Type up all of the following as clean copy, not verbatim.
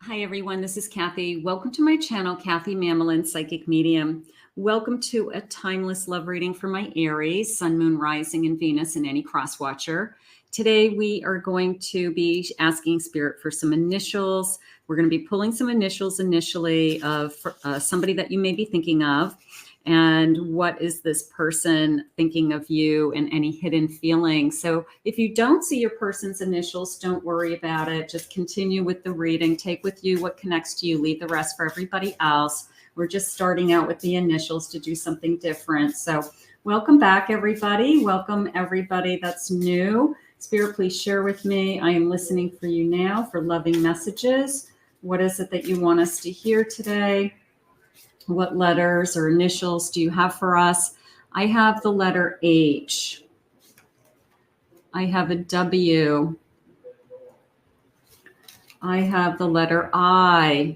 Hi, everyone. This is Kathy. Welcome to my channel, Kathy Mamolen, Psychic Medium. Welcome to a timeless love reading for my Aries, Sun, Moon, Rising, and Venus, and any cross watcher. Today, we are going to be asking Spirit for some initials. We're going to be pulling some initials initially of somebody that you may be thinking of. And what is this person thinking of you, and any hidden feelings. So if you don't see your person's initials, don't worry about it. Just continue with the reading. Take with you what connects to you. Leave the rest for everybody else. We're just starting out with the initials to do something different. So welcome back, everybody. Welcome everybody that's new. Spirit, please share with me. I am listening for you now for loving messages. What is it that you want us to hear today? What letters or initials do you have for us? I have the letter H. I have a W. I have the letter I.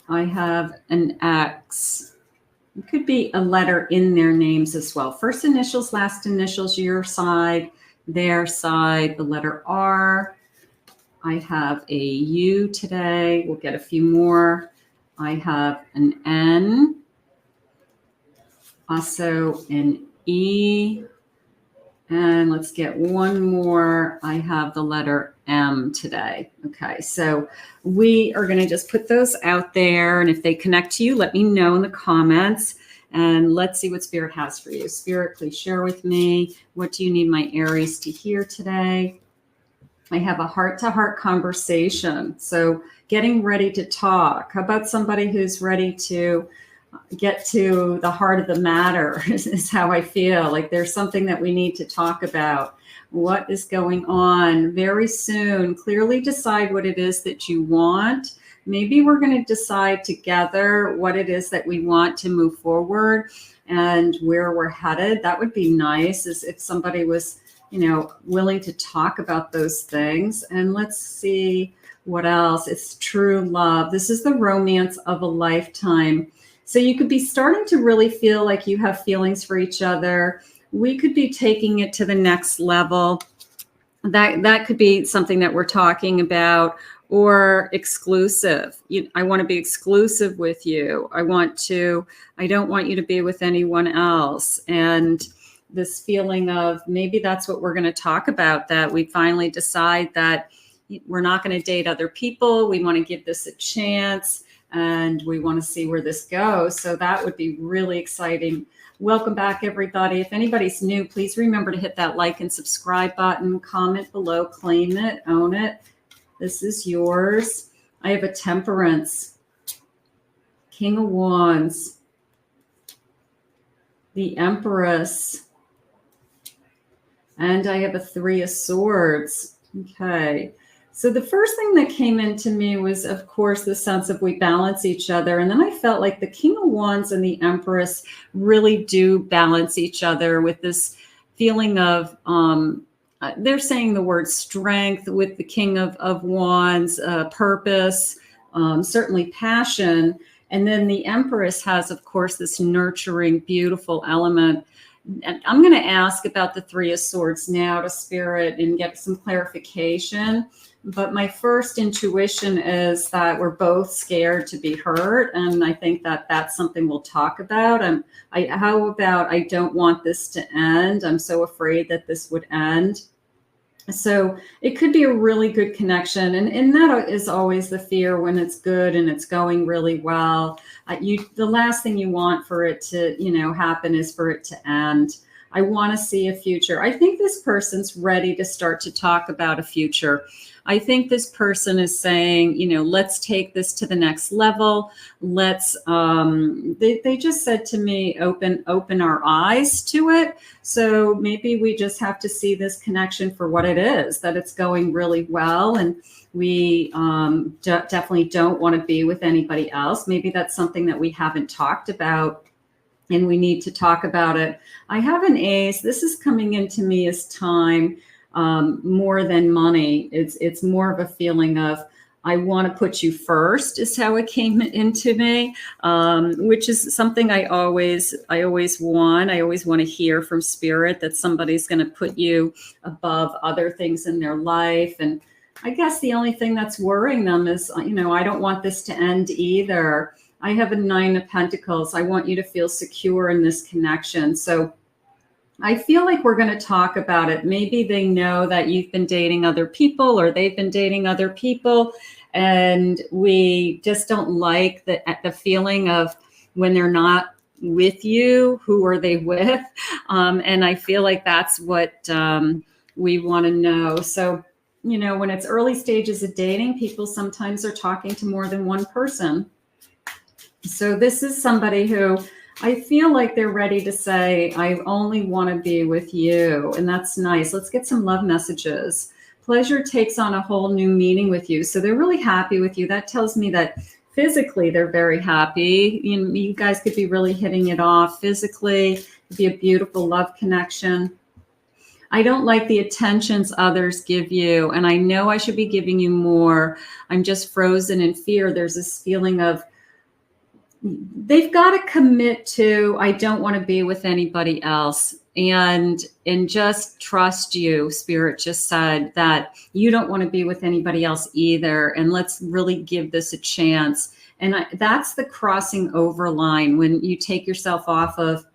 I have an X. It could be a letter in their names as well. First initials, last initials, your side, their side, the letter R. I have a U today. We'll get a few more. I have an N, also an E, and let's get one more. I have the letter M today. Okay, so we are going to just put those out there, and if they connect to you, let me know in the comments, and let's see what Spirit has for you. Spirit, please share with me. What do you need my Aries to hear today? I have a heart-to-heart conversation. So getting ready to talk. How about somebody who's ready to get to the heart of the matter is how I feel. Like there's something that we need to talk about. What is going on very soon? Clearly decide what it is that you want. Maybe we're going to decide together what it is that we want to move forward and where we're headed. That would be nice, is if somebody was, willing to talk about those things. And let's see what else. It's true love. This is the romance of a lifetime. So you could be starting to really feel like you have feelings for each other. We could be taking it to the next level. That could be something that we're talking about, or exclusive. I want to be exclusive with you. I don't want you to be with anyone else. And this feeling of maybe that's what we're going to talk about, that we finally decide that we're not going to date other people. We want to give this a chance, and we want to see where this goes. So that would be really exciting. Welcome back, everybody. If anybody's new, please remember to hit that like and subscribe button, comment below, claim it, own it. This is yours. I have a Temperance, King of Wands, the Empress, and I have a Three of Swords. Okay. So the first thing that came into me was, of course, the sense of we balance each other. And then I felt like the King of Wands and the Empress really do balance each other with this feeling of, they're saying the word strength with the King of Wands, purpose, certainly passion. And then the Empress has, of course, this nurturing, beautiful element. And I'm going to ask about the Three of Swords now to Spirit and get some clarification. But my first intuition is that we're both scared to be hurt. And I think that that's something we'll talk about. How about I don't want this to end? I'm so afraid that this would end. So it could be a really good connection. And that is always the fear when it's good and it's going really well. The last thing you want for it to, happen is for it to end. I want to see a future. I think this person's ready to start to talk about a future. I think this person is saying, let's take this to the next level. Let's, they just said to me, open our eyes to it. So maybe we just have to see this connection for what it is, that it's going really well. And we definitely don't want to be with anybody else. Maybe that's something that we haven't talked about, and we need to talk about it. I have an Ace. This is coming into me as time. More than money. It's more of a feeling of, I want to put you first is how it came into me, which is something I always want. I always want to hear from Spirit that somebody's going to put you above other things in their life. And I guess the only thing that's worrying them is, I don't want this to end either. I have a 9 of Pentacles. I want you to feel secure in this connection. So I feel like we're going to talk about it. Maybe they know that you've been dating other people or they've been dating other people. And we just don't like the feeling of when they're not with you, who are they with? And I feel like that's what we want to know. So, when it's early stages of dating, people sometimes are talking to more than one person. So this is somebody who I feel like they're ready to say, I only want to be with you. And that's nice. Let's get some love messages. Pleasure takes on a whole new meaning with you. So they're really happy with you. That tells me that physically they're very happy. You guys could be really hitting it off physically. It'd be a beautiful love connection. I don't like the attentions others give you. And I know I should be giving you more. I'm just frozen in fear. There's this feeling of, they've got to commit to, I don't want to be with anybody else, and just trust you. Spirit just said that you don't want to be with anybody else either. And let's really give this a chance. And that's the crossing over line when you take yourself off of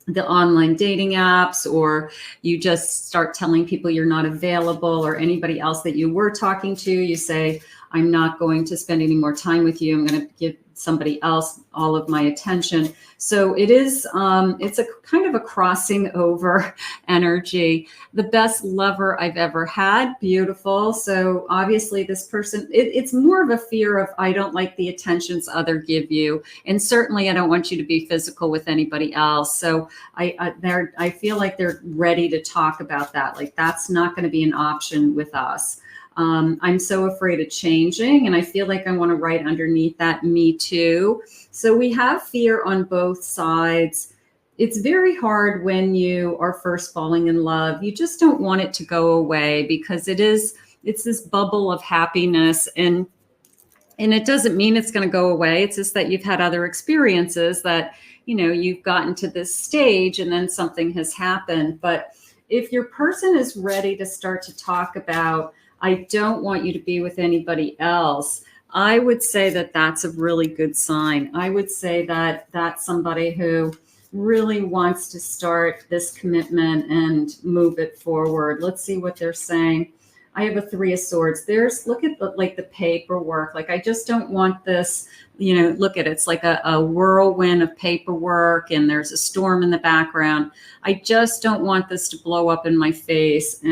the online dating apps, or you just start telling people you're not available, or anybody else that you were talking to, you say, I'm not going to spend any more time with you. I'm going to give somebody else all of my attention. So it is, it's a kind of a crossing over energy. The best lover I've ever had. Beautiful. So obviously this person, it's more of a fear of, I don't like the attentions others give you. And certainly I don't want you to be physical with anybody else. So I feel like they're ready to talk about that. Like, that's not going to be an option with us. I'm so afraid of changing, and I feel like I want to write underneath that, me too. So we have fear on both sides. It's very hard when you are first falling in love. You just don't want it to go away, because it's this bubble of happiness, and it doesn't mean it's going to go away. It's just that you've had other experiences that, you've gotten to this stage and then something has happened. But if your person is ready to start to talk about, I don't want you to be with anybody else, I would say that that's a really good sign. I would say that that's somebody who really wants to start this commitment and move it forward. Let's see what they're saying. I have a 3 of Swords. Look at the paperwork. Like, I just don't want this, look at it. It's like a whirlwind of paperwork, and there's a storm in the background. I just don't want this to blow up in my face.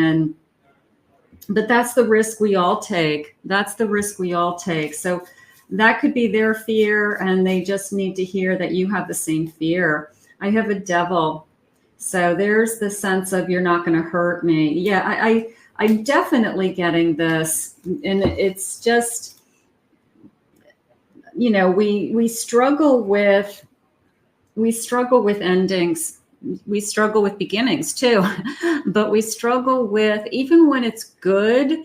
But that's the risk we all take. That's the risk we all take. So that could be their fear, and they just need to hear that you have the same fear. I have a Devil. So there's the sense of, you're not going to hurt me. Yeah, I'm definitely getting this. And it's just, we struggle with endings. We struggle with beginnings too, but we struggle with, even when it's good,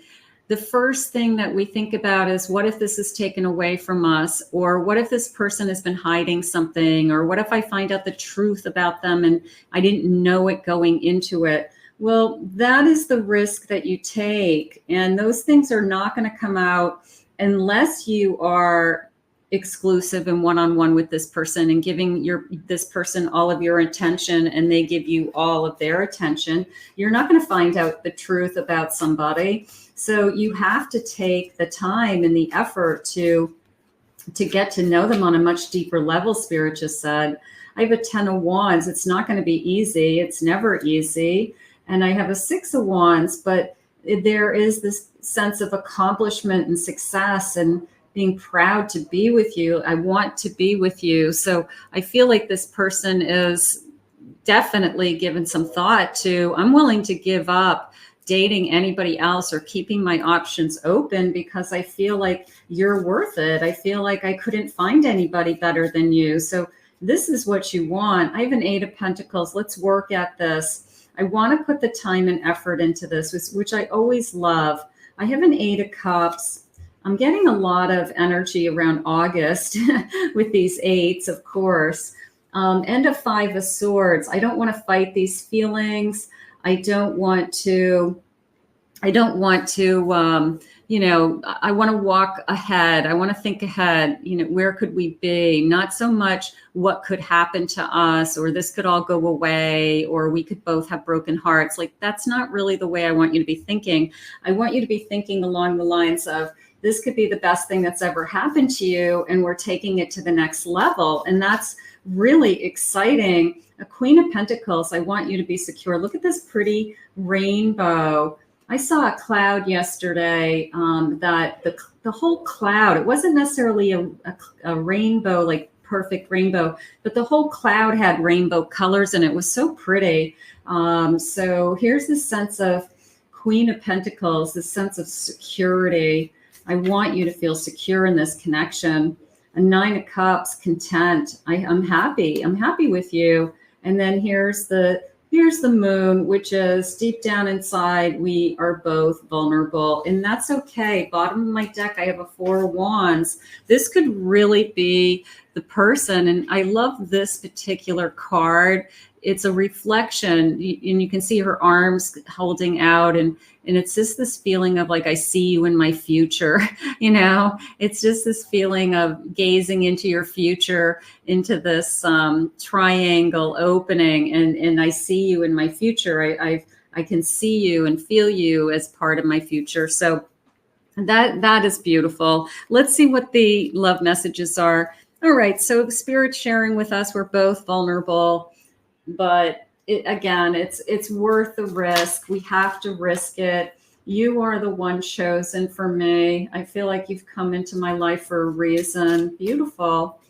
the first thing that we think about is, what if this is taken away from us? Or what if this person has been hiding something? Or what if I find out the truth about them and I didn't know it going into it? Well, that is the risk that you take. And those things are not going to come out unless you are exclusive and one-on-one with this person, and giving this person all of your attention, and they give you all of their attention. You're not going to find out the truth about somebody. So you have to take the time and the effort to get to know them on a much deeper level. Spirit just said, I have a 10 of Wands. It's not going to be easy. It's never easy. And I have a 6 of Wands, but there is this sense of accomplishment and success and being proud to be with you. I want to be with you. So I feel like this person is definitely given some thought to, I'm willing to give up dating anybody else or keeping my options open, because I feel like you're worth it. I feel like I couldn't find anybody better than you. So this is what you want. I have an 8 of Pentacles. Let's work at this. I want to put the time and effort into this, which I always love. I have an 8 of Cups. I'm getting a lot of energy around August with these 8s, of course. And a 5 of Swords. I don't want to fight these feelings. I don't want to I don't want to, I want to walk ahead. I want to think ahead. Where could we be? Not so much what could happen to us, or this could all go away, or we could both have broken hearts. Like, that's not really the way I want you to be thinking. I want you to be thinking along the lines of, this could be the best thing that's ever happened to you, and we're taking it to the next level. And that's really exciting. A Queen of Pentacles, I want you to be secure. Look at this pretty rainbow. I saw a cloud yesterday that the whole cloud, it wasn't necessarily a rainbow, like perfect rainbow, but the whole cloud had rainbow colors and it was so pretty. So here's this sense of Queen of Pentacles, this sense of security. I want you to feel secure in this connection. A Nine of Cups, content. I'm happy. I'm happy with you. And then here's the moon, which is deep down inside, we are both vulnerable, and that's okay. Bottom of my deck, I have a Four of Wands. This could really be the person. And I love this particular card. It's a reflection, and you can see her arms holding out, and it's just this feeling of like, I see you in my future. It's just this feeling of gazing into your future, into this triangle opening, and I see you in my future. I can see you and feel you as part of my future. So that is beautiful. Let's see what the love messages are. All right, so Spirit sharing with us, we're both vulnerable. But it's worth the risk. We have to risk it. You are the one chosen for me. I feel like you've come into my life for a reason. Beautiful.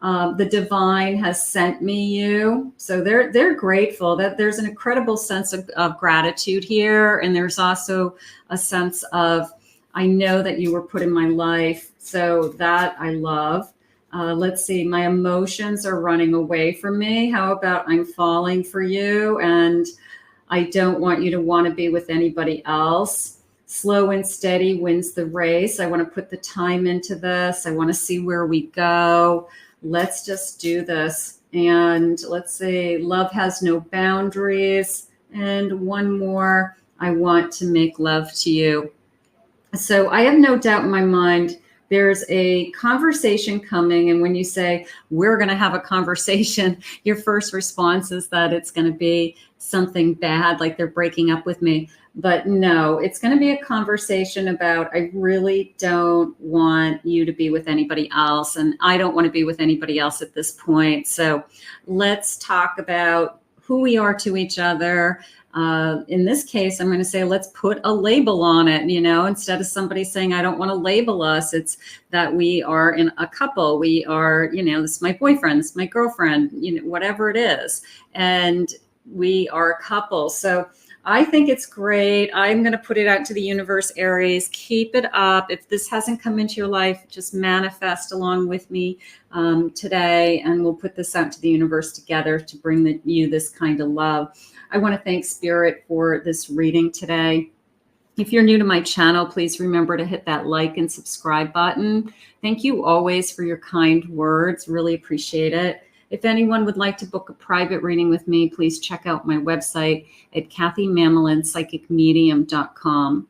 The divine has sent me you. So they're grateful. That there's an incredible sense of gratitude here. And there's also a sense of, I know that you were put in my life. So that I love. Let's see, my emotions are running away from me. How about I'm falling for you and I don't want you to want to be with anybody else. Slow and steady wins the race. I want to put the time into this. I want to see where we go. Let's just do this. And let's see, love has no boundaries. And one more, I want to make love to you. So I have no doubt in my mind, there's a conversation coming. And when you say, we're going to have a conversation, your first response is that it's going to be something bad, like they're breaking up with me. But no, it's going to be a conversation about, I really don't want you to be with anybody else. And I don't want to be with anybody else at this point. So let's talk about who we are to each other. In this case, I'm going to say, let's put a label on it, instead of somebody saying, I don't want to label us. It's that we are in a couple. We are, this is my boyfriend, this is my girlfriend, whatever it is. And we are a couple. So I think it's great. I'm going to put it out to the universe, Aries. Keep it up. If this hasn't come into your life, just manifest along with me today, and we'll put this out to the universe together to bring you this kind of love. I want to thank Spirit for this reading today. If you're new to my channel, please remember to hit that like and subscribe button. Thank you always for your kind words. Really appreciate it. If anyone would like to book a private reading with me, please check out my website at KathyMamolenPsychicMedium.com.